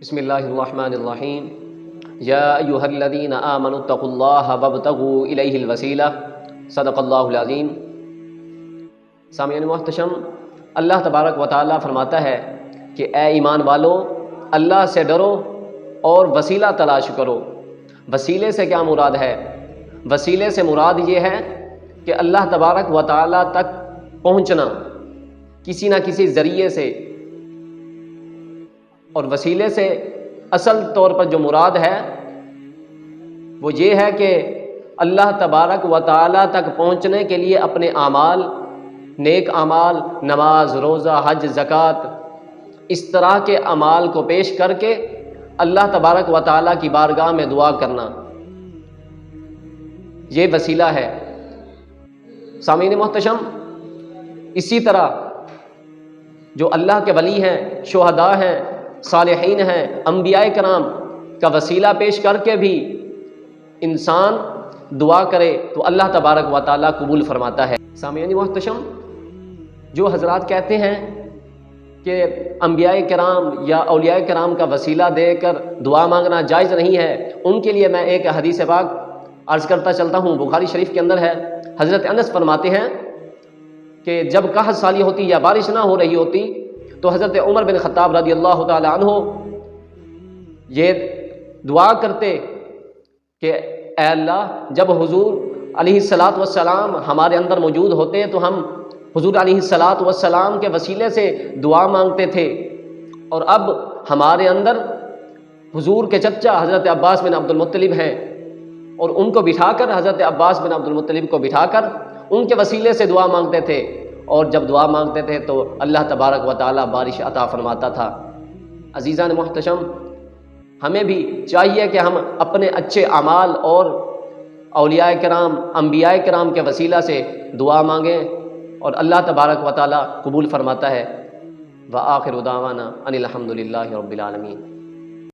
بسم اللہ الرحمن الرحیم یا ایہا الذین آمنوا اتقوا اللہ وابتغوا الیہ الوسیلہ صدق اللہ العظیم۔ سامعین محتشم، اللہ تبارک و تعالیٰ فرماتا ہے کہ اے ایمان والو، اللہ سے ڈرو اور وسیلہ تلاش کرو۔ وسیلے سے کیا مراد ہے؟ وسیلے سے مراد یہ ہے کہ اللہ تبارک و تعالیٰ تک پہنچنا کسی نہ کسی ذریعے سے، اور وسیلے سے اصل طور پر جو مراد ہے وہ یہ ہے کہ اللہ تبارک و تعالیٰ تک پہنچنے کے لیے اپنے اعمال، نیک اعمال، نماز، روزہ، حج، زکوٰۃ، اس طرح کے اعمال کو پیش کر کے اللہ تبارک و تعالیٰ کی بارگاہ میں دعا کرنا، یہ وسیلہ ہے۔ سامعین محتشم، اسی طرح جو اللہ کے ولی ہیں، شہداء ہیں، صالحین ہیں، انبیاء کرام کا وسیلہ پیش کر کے بھی انسان دعا کرے تو اللہ تبارک و تعالیٰ قبول فرماتا ہے۔ سامعین محتشم، جو حضرات کہتے ہیں کہ انبیاء کرام یا اولیاء کرام کا وسیلہ دے کر دعا مانگنا جائز نہیں ہے، ان کے لیے میں ایک حدیث پاک عرض کرتا چلتا ہوں، بخاری شریف کے اندر ہے۔ حضرت انس فرماتے ہیں کہ جب قحط سالی ہوتی یا بارش نہ ہو رہی ہوتی تو حضرت عمر بن خطاب رضی اللہ تعالی عنہ یہ دعا کرتے کہ اے اللہ، جب حضور علیہ الصلاۃ والسلام ہمارے اندر موجود ہوتے تو ہم حضور علیہ الصلاۃ والسلام کے وسیلے سے دعا مانگتے تھے، اور اب ہمارے اندر حضور کے چچا حضرت عباس بن عبد المطلب ہیں، اور ان کو بٹھا کر، حضرت عباس بن عبد المطلب کو بٹھا کر ان کے وسیلے سے دعا مانگتے تھے، اور جب دعا مانگتے تھے تو اللہ تبارک و تعالیٰ بارش عطا فرماتا تھا۔ عزیزان محتشم، ہمیں بھی چاہیے کہ ہم اپنے اچھے اعمال اور اولیاء کرام، انبیاء کرام کے وسیلہ سے دعا مانگیں، اور اللہ تبارک و تعالیٰ قبول فرماتا ہے۔ وآخر دعوانا ان الحمد للہ رب العالمین۔